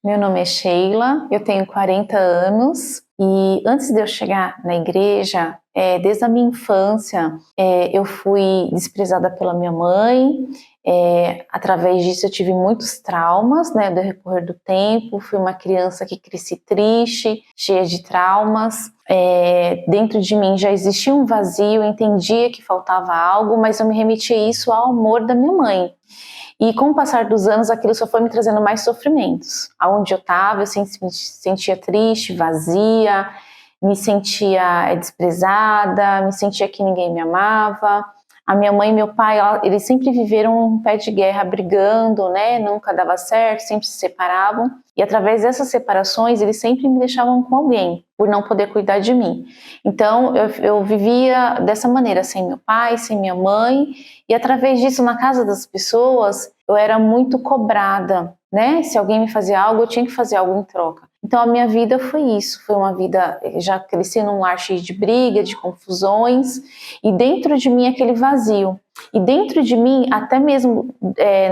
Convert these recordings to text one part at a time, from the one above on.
Meu nome é Sheila, eu tenho 40 anos e antes de eu chegar na igreja, desde a minha infância, eu fui desprezada pela minha mãe. Através disso eu tive muitos traumas, né, do decorrer do tempo. Fui uma criança que cresci triste, cheia de traumas. Dentro de mim já existia um vazio, eu entendia que faltava algo, mas eu me remetia isso ao amor da minha mãe. E com o passar dos anos, aquilo só foi me trazendo mais sofrimentos. Aonde eu estava, eu me sentia triste, vazia, me sentia desprezada, me sentia que ninguém me amava. A minha mãe e meu pai, eles sempre viveram um pé de guerra, brigando, né? Nunca dava certo, sempre se separavam. E através dessas separações, eles sempre me deixavam com alguém, por não poder cuidar de mim. Então, eu vivia dessa maneira, sem meu pai, sem minha mãe. E através disso, na casa das pessoas, eu era muito cobrada, né? Se alguém me fazia algo, eu tinha que fazer algo em troca. Então, a minha vida foi isso. Foi uma vida, já cresci num lar cheio de briga, de confusões. E dentro de mim, aquele vazio. E dentro de mim, até mesmo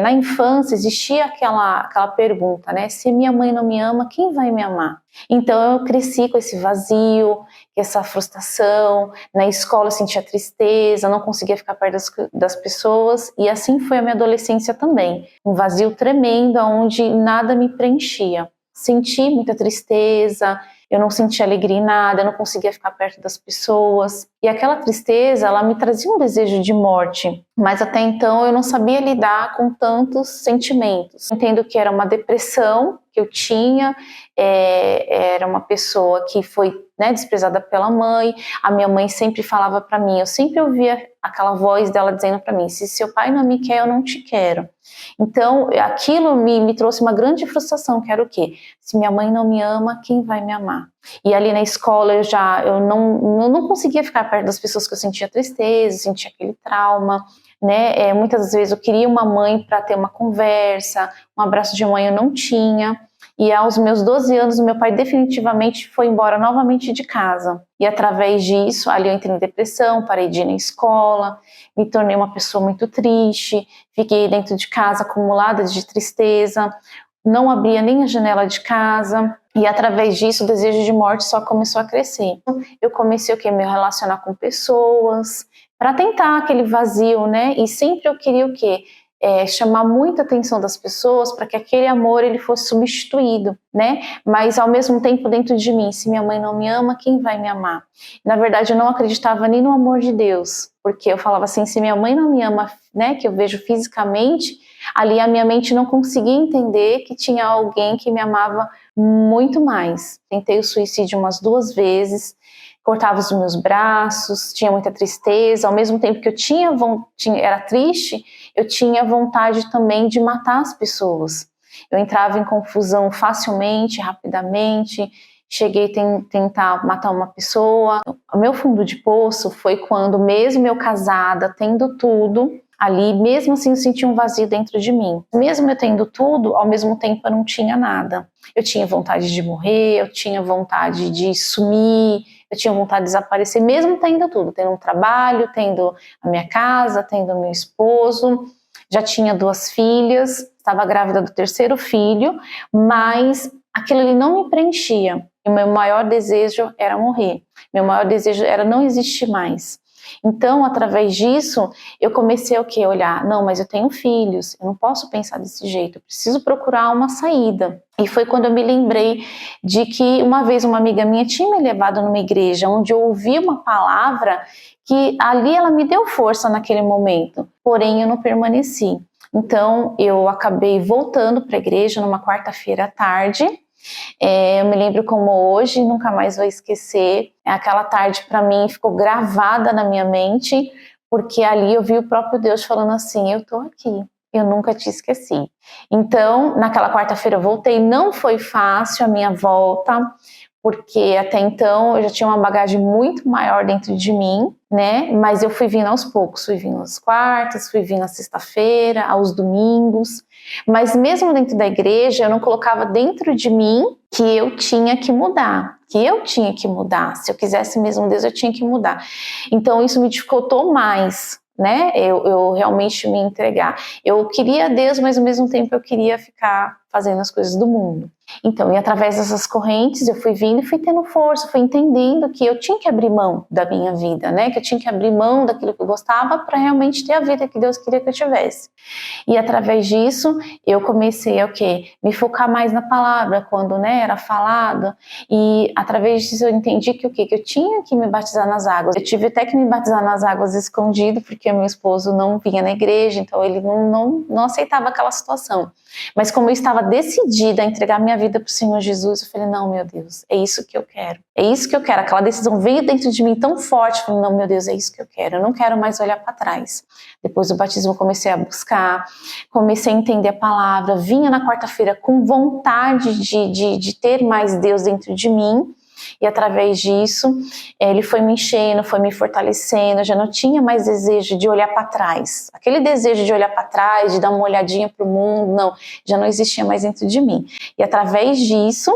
na infância, existia aquela pergunta, né? Se minha mãe não me ama, quem vai me amar? Então eu cresci com esse vazio, com essa frustração. Na escola eu sentia tristeza, não conseguia ficar perto das pessoas. E assim foi a minha adolescência também. Um vazio tremendo, onde nada me preenchia. Senti muita tristeza, eu não sentia alegria em nada, eu não conseguia ficar perto das pessoas. E aquela tristeza, ela me trazia um desejo de morte. Mas até então eu não sabia lidar com tantos sentimentos. Entendo que era uma depressão que eu tinha, era uma pessoa que foi, né, desprezada pela mãe. A minha mãe sempre falava para mim, eu sempre ouvia aquela voz dela dizendo para mim, se seu pai não me quer, eu não te quero. Então aquilo me trouxe uma grande frustração, que era o quê? Se minha mãe não me ama, quem vai me amar? E ali na escola eu não conseguia ficar perto das pessoas que eu sentia tristeza, sentia aquele trauma, né? Muitas vezes eu queria uma mãe para ter uma conversa, um abraço de mãe eu não tinha. E aos meus 12 anos, meu pai definitivamente foi embora novamente de casa. E através disso, ali eu entrei em depressão, parei de ir na escola, me tornei uma pessoa muito triste, fiquei dentro de casa acumulada de tristeza, não abria nem a janela de casa. E através disso, o desejo de morte só começou a crescer. Eu comecei a me relacionar com pessoas, para tentar aquele vazio, né? E sempre eu queria o quê? Chamar muita atenção das pessoas para que aquele amor ele fosse substituído, né? Mas ao mesmo tempo dentro de mim, se minha mãe não me ama, quem vai me amar? Na verdade, eu não acreditava nem no amor de Deus, porque eu falava assim, se minha mãe não me ama, né? Que eu vejo fisicamente, ali a minha mente não conseguia entender que tinha alguém que me amava muito mais. Tentei o suicídio umas 2 vezes, cortava os meus braços, tinha muita tristeza, ao mesmo tempo que eu era triste, eu tinha vontade também de matar as pessoas. Eu entrava em confusão facilmente, rapidamente, cheguei a tentar matar uma pessoa. O meu fundo de poço foi quando, mesmo eu casada, tendo tudo, ali, mesmo assim, eu senti um vazio dentro de mim. Mesmo eu tendo tudo, ao mesmo tempo eu não tinha nada. Eu tinha vontade de morrer, eu tinha vontade de sumir, eu tinha vontade de desaparecer, mesmo tendo tudo, tendo um trabalho, tendo a minha casa, tendo o meu esposo, já tinha 2 filhas, estava grávida do 3º filho, mas aquilo ali não me preenchia. E o meu maior desejo era morrer, meu maior desejo era não existir mais. Então, através disso, eu comecei a olhar, não, mas eu tenho filhos, eu não posso pensar desse jeito, eu preciso procurar uma saída. E foi quando eu me lembrei de que uma vez uma amiga minha tinha me levado numa igreja, onde eu ouvi uma palavra que ali ela me deu força naquele momento, porém eu não permaneci. Então, eu acabei voltando para a igreja numa quarta-feira à tarde. Eu me lembro como hoje, nunca mais vou esquecer. Aquela tarde para mim ficou gravada na minha mente, porque ali eu vi o próprio Deus falando assim, eu tô aqui, eu nunca te esqueci. Então, naquela quarta-feira eu voltei, não foi fácil a minha volta, porque até então eu já tinha uma bagagem muito maior dentro de mim, né? Mas eu fui vindo aos poucos, fui vindo às quartas, fui vindo à sexta-feira, aos domingos. Mas mesmo dentro da igreja, eu não colocava dentro de mim que eu tinha que mudar, Se eu quisesse mesmo Deus, eu tinha que mudar. Então isso me dificultou mais, né? Eu realmente me entregar. Eu queria Deus, mas ao mesmo tempo eu queria ficar fazendo as coisas do mundo. Então, e através dessas correntes eu fui vindo e fui tendo força, fui entendendo que eu tinha que abrir mão da minha vida, né? Que eu tinha que abrir mão daquilo que eu gostava para realmente ter a vida que Deus queria que eu tivesse. E através disso eu comecei a o quê? Me focar mais na palavra, quando, né, era falado. E através disso eu entendi que o quê? Que eu tinha que me batizar nas águas. Eu tive até que me batizar nas águas escondido, porque meu esposo não vinha na igreja, então ele não aceitava aquela situação. Mas como eu estava decidida a entregar minha vida para o Senhor Jesus, eu falei, não, meu Deus, é isso que eu quero. É isso que eu quero. Aquela decisão veio dentro de mim tão forte, eu falei, não, meu Deus, é isso que eu quero. Eu não quero mais olhar para trás. Depois do batismo eu comecei a buscar, comecei a entender a palavra, vinha na quarta-feira com vontade de ter mais Deus dentro de mim. E através disso, ele foi me enchendo, foi me fortalecendo, eu já não tinha mais desejo de olhar para trás. Aquele desejo de olhar para trás, de dar uma olhadinha para o mundo, não, já não existia mais dentro de mim. E através disso,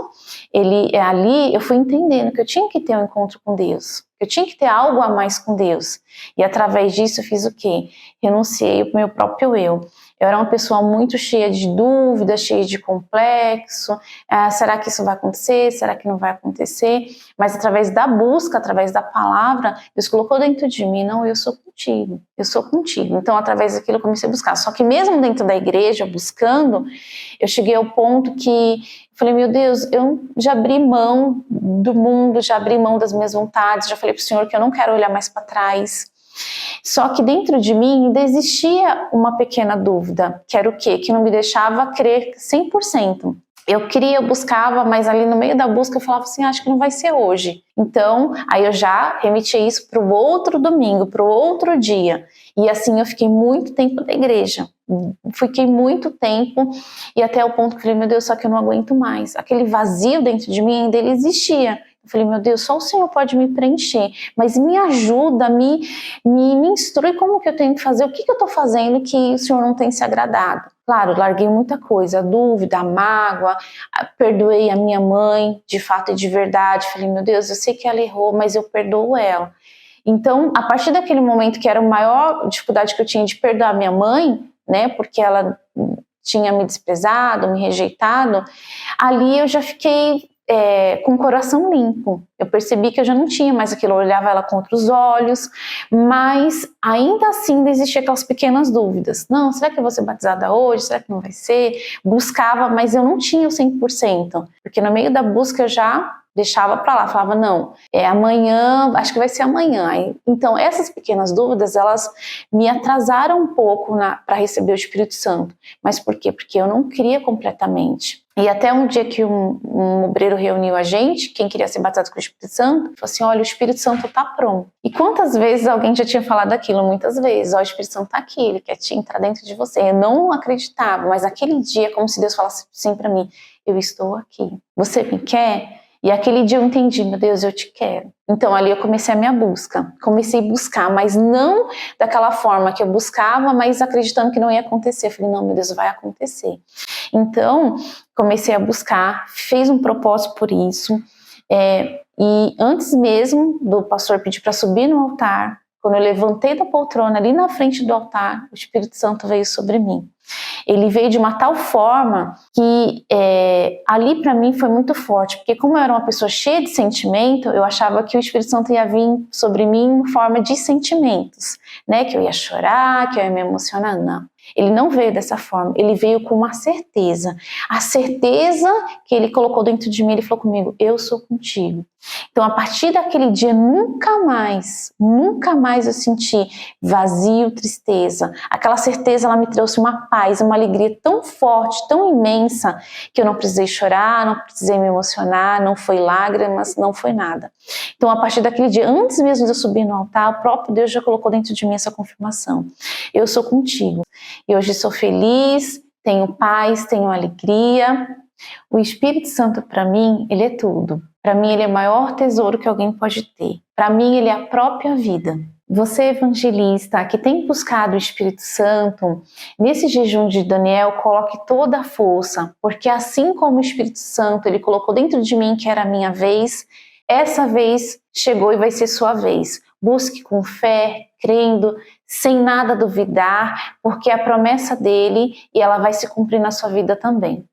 ali eu fui entendendo que eu tinha que ter um encontro com Deus, que eu tinha que ter algo a mais com Deus. E através disso eu fiz o quê? Renunciei ao meu próprio eu. Eu era uma pessoa muito cheia de dúvidas, cheia de complexo. Será que isso vai acontecer? Será que não vai acontecer? Mas através da busca, através da palavra, Deus colocou dentro de mim, não, eu sou contigo, eu sou contigo. Então, através daquilo eu comecei a buscar. Só que mesmo dentro da igreja, buscando, eu cheguei ao ponto que falei, meu Deus, eu já abri mão do mundo, já abri mão das minhas vontades, já falei para o Senhor que eu não quero olhar mais para trás. Só que dentro de mim ainda existia uma pequena dúvida, que era o quê? Que não me deixava crer 100%. Eu buscava, mas ali no meio da busca eu falava assim, acho que não vai ser hoje. Então, aí eu já remetia isso para o outro domingo, para o outro dia. E assim eu fiquei muito tempo na igreja. Fiquei muito tempo e até o ponto que eu falei, meu Deus, só que eu não aguento mais. Aquele vazio dentro de mim ainda ele existia. Eu falei, meu Deus, só o Senhor pode me preencher, mas me ajuda, me instrui como que eu tenho que fazer, o que eu estou fazendo que o Senhor não tem se agradado. Claro, larguei muita coisa, a dúvida, a mágoa, perdoei a minha mãe, de fato e de verdade. Falei, meu Deus, eu sei que ela errou, mas eu perdoo ela. Então, a partir daquele momento que era a maior dificuldade que eu tinha de perdoar minha mãe, né, porque ela tinha me desprezado, me rejeitado, ali eu já fiquei com o coração limpo. Eu percebi que eu já não tinha mais aquilo, eu olhava ela com outros olhos, mas ainda assim ainda existiam aquelas pequenas dúvidas. Não, será que eu vou ser batizada hoje? Será que não vai ser? Buscava, mas eu não tinha o 100%, porque no meio da busca eu já deixava para lá, falava, não, amanhã, acho que vai ser amanhã. Então, essas pequenas dúvidas, elas me atrasaram um pouco para receber o Espírito Santo. Mas por quê? Porque eu não cria completamente. E até um dia que um obreiro reuniu a gente, quem queria ser batizado com o Espírito Santo, falou assim, olha, o Espírito Santo está pronto. E quantas vezes alguém já tinha falado aquilo? Muitas vezes, o Espírito Santo está aqui, ele quer te entrar dentro de você. Eu não acreditava, mas aquele dia, como se Deus falasse assim para mim, eu estou aqui. Você me quer? E aquele dia eu entendi, meu Deus, eu te quero. Então ali eu comecei a minha busca. Comecei a buscar, mas não daquela forma que eu buscava, mas acreditando que não ia acontecer. Eu falei, não, meu Deus, vai acontecer. Então, comecei a buscar, fez um propósito por isso. E antes mesmo do pastor pedir para subir no altar, quando eu levantei da poltrona ali na frente do altar, o Espírito Santo veio sobre mim. Ele veio de uma tal forma que ali para mim foi muito forte, porque como eu era uma pessoa cheia de sentimento, eu achava que o Espírito Santo ia vir sobre mim em forma de sentimentos, né? Que eu ia chorar, que eu ia me emocionar, não. Ele não veio dessa forma, ele veio com uma certeza. A certeza que ele colocou dentro de mim, ele falou comigo, eu sou contigo. Então, a partir daquele dia, nunca mais eu senti vazio, tristeza. Aquela certeza, ela me trouxe uma paz, uma alegria tão forte, tão imensa, que eu não precisei chorar, não precisei me emocionar, não foi lágrimas, não foi nada. Então, a partir daquele dia, antes mesmo de eu subir no altar, o próprio Deus já colocou dentro de mim essa confirmação. Eu sou contigo. E hoje sou feliz, tenho paz, tenho alegria. O Espírito Santo, para mim, ele é tudo. Para mim, ele é o maior tesouro que alguém pode ter. Para mim, ele é a própria vida. Você, evangelista, que tem buscado o Espírito Santo, nesse jejum de Daniel, coloque toda a força, porque assim como o Espírito Santo, ele colocou dentro de mim que era a minha vez, essa vez chegou e vai ser sua vez. Busque com fé, crendo, sem nada duvidar, porque é a promessa dele e ela vai se cumprir na sua vida também.